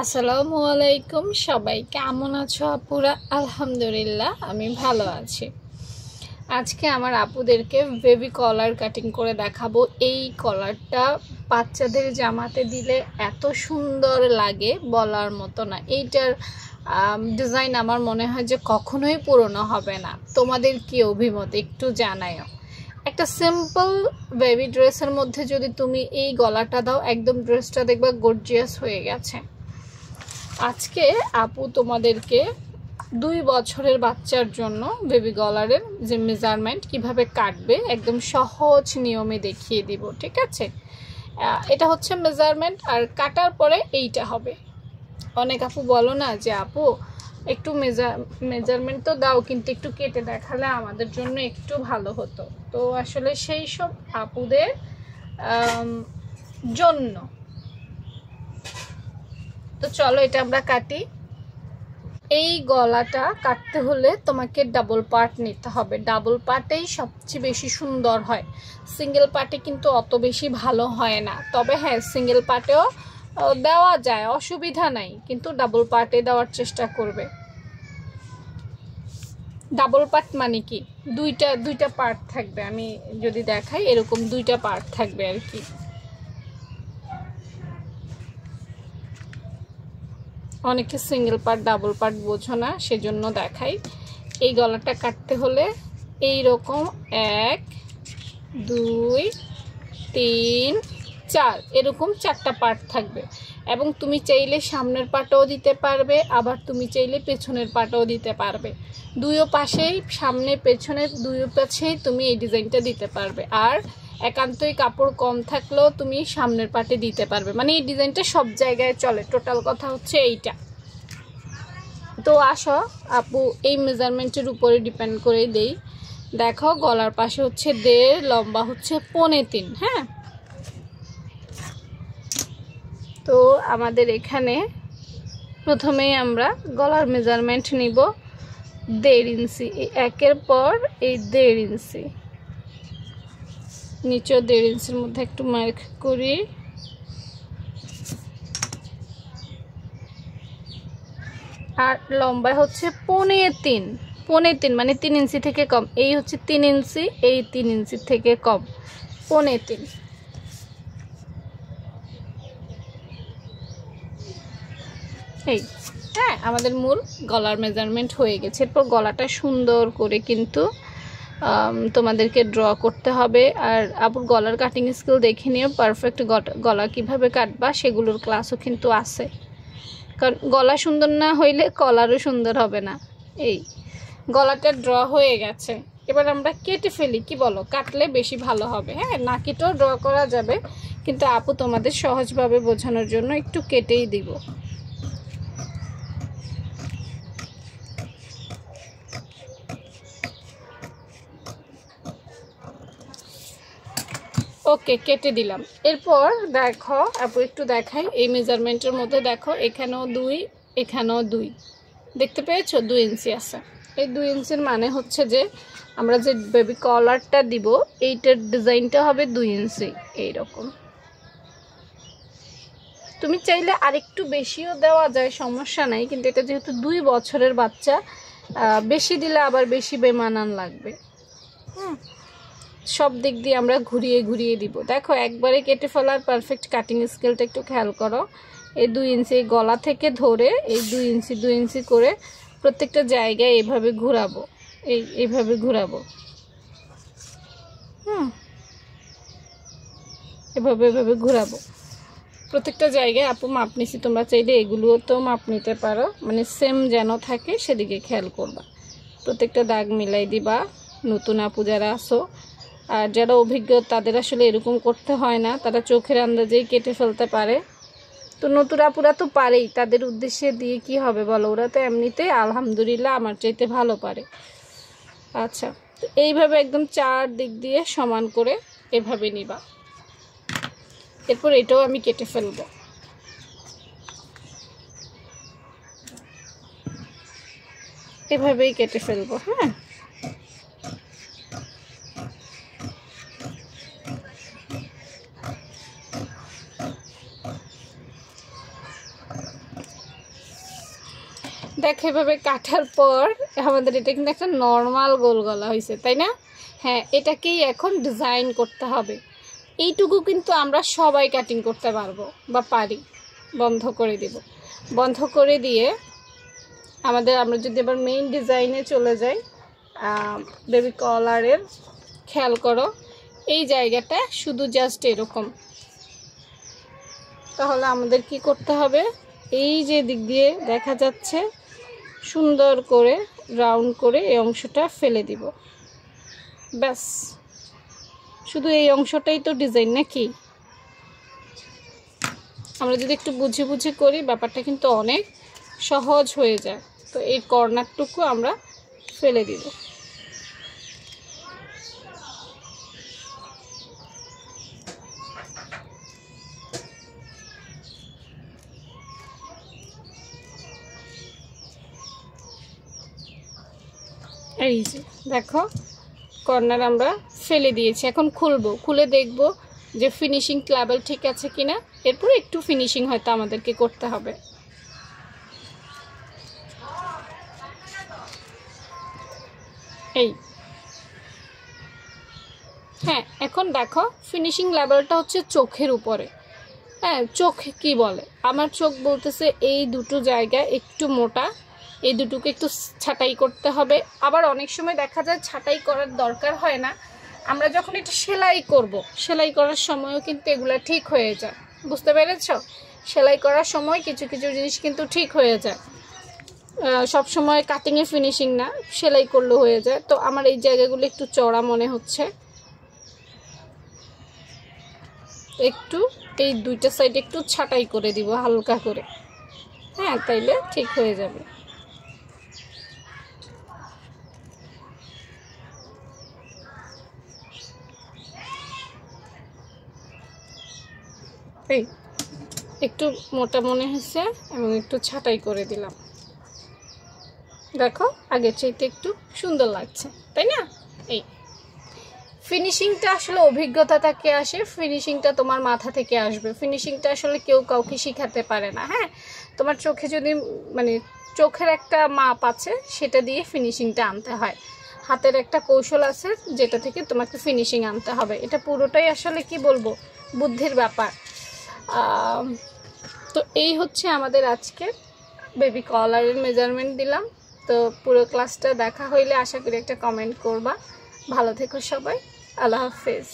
আসসালামু আলাইকুম, সবাই কেমন আছো আপুরা? আলহামদুলিল্লাহ আমি ভালো আছি। আজকে আমার আপুদেরকে বেবি কলার কাটিং করে দেখাবো। এই কলারটা বাচ্চাদের জামাতে দিলে এত সুন্দর লাগে বলার মতো না। এইটার ডিজাইন আমার মনে হয় যে কখনোই পুরনো হবে না। তোমাদের কি অভিমত একটু জানাও। একটা সিম্পল বেবি ড্রেসের মধ্যে যদি তুমি এই গলাটা দাও, একদম ড্রেসটা দেখবা গর্জিয়াস হয়ে গেছে। আজকে আপু তোমাদেরকে 2 বছরের বাচ্চার জন্য বেবি গলারের যে মেজারমেন্ট কিভাবে কাটবে একদম সহজ নিয়মে দেখিয়ে দিব, ঠিক আছে? এটা হচ্ছে মেজারমেন্ট, আর কাটার পরে এইটা হবে। অনেক আপু বলো না যে আপু একটু মেজারমেন্ট তো দাও, কিন্তু একটু কেটে দেখালে আমাদের জন্য একটু ভালো হতো। তো আসলে সেই সব আপুদের জন্য তো চলো এটা আমরা কাটি। এই গলাটা কাটতে হলে তোমাকে ডাবল পার্ট নিতে হবে। ডাবল পার্টেই সবচেয়ে বেশি সুন্দর হয়, সিঙ্গেল পার্টে কিন্তু অত বেশি ভালো হয় না। তবে হ্যাঁ, সিঙ্গেল পার্টেও দেওয়া যায়, অসুবিধা নাই, কিন্তু ডাবল পার্টে দেওয়ার চেষ্টা করবে। ডাবল পার্ট মানে কি, দুইটা পার্ট থাকবে। আমি যদি দেখাই, এরকম দুইটা পার্ট থাকবে আর কি। অনেকে সিঙ্গেল পার্ট ডাবল পার্ট বোঝো না, সেজন্য দেখাই। এই গলাটা কাটতে হলে এই রকম 1 2 3 4 এরকম 4টা পার্ট থাকবে। এবং তুমি চাইলে সামনের পাটও দিতে পারবে, আবার তুমি চাইলে পেছনের পাটও দিতে পারবে। দুইও পাশেই, সামনে পেছনে দুইও পাশেই তুমি এই ডিজাইনটা দিতে পারবে। আর একান্তই কাপড় কম থাকলেও তুমি সামনের পাটে দিতে পারবে, মানে এই ডিজাইনটা সব জায়গায় চলে। টোটাল কথা হচ্ছে এইটা। তো আসো আপু এই মেজারমেন্টের উপরে ডিপেন্ড করে দেই। দেখো গলার পাশে হচ্ছে 1.5, লম্বা হচ্ছে 3.25। হ্যাঁ, তো আমাদের এখানে প্রথমেই আমরা গলার মেজারমেন্ট নিব 1.5 ইঞ্চি। একের পর এই 1.5 ইঞ্চি, নিচেও 1.5 ইঞ্চির মধ্যে একটু মার্ক করি। আর লম্বা হচ্ছে 3.25, মানে 3 ইঞ্চি থেকে কম। এই হচ্ছে 3 ইঞ্চি, এই 3 ইঞ্চি থেকে কম, 3.25। এই হ্যাঁ, আমাদের মূল গলার মেজারমেন্ট হয়ে গেছে। এরপর গলাটা সুন্দর করে কিন্তু তোমাদেরকে ড্র করতে হবে। আর আপুর গলার কাটিং স্কিল দেখে নিও, পারফেক্ট গলা কিভাবে কাটবা সেগুলোর ক্লাসও কিন্তু আছে। কারণ গলা সুন্দর না হইলে কলারও সুন্দর হবে না। এই গলাটা ড্র হয়ে গেছে, এবার আমরা কেটে ফেলি, কি বলো? কাটলে বেশি ভালো হবে। হ্যাঁ, না কেটেও ড্র করা যাবে, কিন্তু আপু তোমাদের সহজভাবে বোঝানোর জন্য একটু কেটেই দিব। ওকে, কেটে দিলাম। এরপর দেখো আপু একটু দেখাই, এই মেজারমেন্টের মধ্যে দেখো এখানেও 2, এখানেও 2, দেখতে পেয়েছো? 2 ইঞ্চি আছে। এই 2 ইঞ্চির মানে হচ্ছে যে আমরা যে বেবি কলারটা দিব এইটার ডিজাইনটা হবে 2 ইঞ্চি এইরকম। তুমি চাইলে আরেকটু বেশিও দেওয়া যায়, সমস্যা নাই, কিন্তু এটা যেহেতু 2 বছরের বাচ্চা, বেশি দিলে আবার বেশি বেমানান লাগবে। সব দিক দিয়ে আমরা ঘুরিয়ে ঘুরিয়ে দিব। দেখো একবারে কেটে ফেলার পারফেক্ট কাটিং স্কেলটা একটু খেয়াল করো। এই 2 ইঞ্চি গলা থেকে ধরে এই 2 ইঞ্চি করে প্রত্যেকটা জায়গায় এভাবে ঘোরাবো, এইভাবে ঘোরাবো। এভাবে ঘোরাবো প্রত্যেকটা জায়গায়। আপু মাপ নিছি, তোমরা চাইলে এগুলোও তো মাপ নিতে পারো, মানে সেম যেন থাকে সেদিকে খেয়াল করবা। প্রত্যেকটা দাগ মিলাই দিবা। নতুন আপু যারা আসো আর যারা অভিজ্ঞ তাদের আসলে এরকম করতে হয় না, তারা চোখের আন্দাজেই কেটে ফেলতে পারে। তো নতুন আপুরা তো পারেই, তাদের উদ্দেশ্যে দিয়ে কি হবে বলো? ওরা তো এমনিতে আলহামদুলিল্লাহ আমার চাইতে ভালো পারে। আচ্ছা, তো এইভাবে একদম 4 দিক দিয়ে সমান করে এভাবে নিবা। এরপর এটাও আমি কেটে ফেলবো। এভাবেই কেটে ফেলবো। হ্যাঁ, দেখো এভাবে কাটার পর আমাদের এটা কিন্তু একটা নর্মাল গোল গলা হয়েছে, তাই না? হ্যাঁ, এটাকেই এখন ডিজাইন করতে হবে। এইটুকু কিন্তু আমরা সবাই কাটিং করতে পারবো বা পারি। বন্ধ করে দিব। বন্ধ করে দিয়ে আমরা যদি এবার মেইন ডিজাইনে চলে যাই, বেবি কলারের খেয়াল করো এই জায়গাটা শুধু জাস্ট এরকম। তাহলে আমাদের কি করতে হবে, এই যে দিক দিয়ে দেখা যাচ্ছে সুন্দর করে রাউন্ড করে এই অংশটা ফেলে দিব। ব্যাস, শুধু এই অংশটাই তো ডিজাইন নাকি? আমরা যদি একটু বুঝে বুঝে করি ব্যাপারটা কিন্তু অনেক সহজ হয়ে যায়। তো এই কর্নারটুকু আমরা ফেলে দিব। এই যে দেখো কর্নার আমরা ফেলে দিয়েছি। এখন খুলবো, খুলে দেখব যে ফিনিশিং লেভেল ঠিক আছে কিনা। এরপর একটু ফিনিশিং হয়তো আমাদেরকে করতে হবে। এই হ্যাঁ, এখন দেখো ফিনিশিং লেভেলটা হচ্ছে চোখের উপরে। হ্যাঁ, চোখ কি বলে, আমার চোখ বলতেছে এই দুটো জায়গা একটু মোটা, এই দুটোকে একটু ছাঁটাই করতে হবে। আবার অনেক সময় দেখা যায় ছাঁটাই করার দরকার হয় না, আমরা যখন এটা সেলাই করব, সেলাই করার সময়ও কিন্তু এগুলো ঠিক হয়ে যায়। বুঝতে পেরেছ? সেলাই করার সময় কিছু কিছু জিনিস কিন্তু ঠিক হয়ে যায়, সব সময় কাটিংয়ে ফিনিশিং না, সেলাই করলে হয়ে যায়। তো আমার এই জায়গাগুলো একটু চড়া মনে হচ্ছে, একটু এই দুইটা সাইড একটু ছাঁটাই করে দিব হালকা করে। হ্যাঁ, তাইলে ঠিক হয়ে যাবে। এই একটু মোটা মনে হচ্ছে এবং একটু ছাঁটাই করে দিলাম। দেখো আগের চাইতে একটু সুন্দর লাগছে, তাই না? এই ফিনিশিংটা আসলে অভিজ্ঞতা থেকে আসে, ফিনিশিংটা তোমার মাথা থেকে আসবে। ফিনিশিংটা আসলে কেউ কাউকে শিখাতে পারে না। হ্যাঁ, তোমার চোখে যদি মানে চোখের একটা মাপ আছে, সেটা দিয়ে ফিনিশিংটা আনতে হয়। হাতের একটা কৌশল আছে যেটা থেকে তোমাকে ফিনিশিং আনতে হবে। এটা পুরোটাই আসলে কি বলবো, বুদ্ধির ব্যাপার। তো এই হচ্ছে আমাদের আজকে বেবি কলারের মেজারমেন্ট দিলাম। তো পুরো ক্লাসটা দেখা হইলে আশা করি একটা কমেন্ট করবা। ভালো থেকো সবাই, আল্লাহ হাফেজ।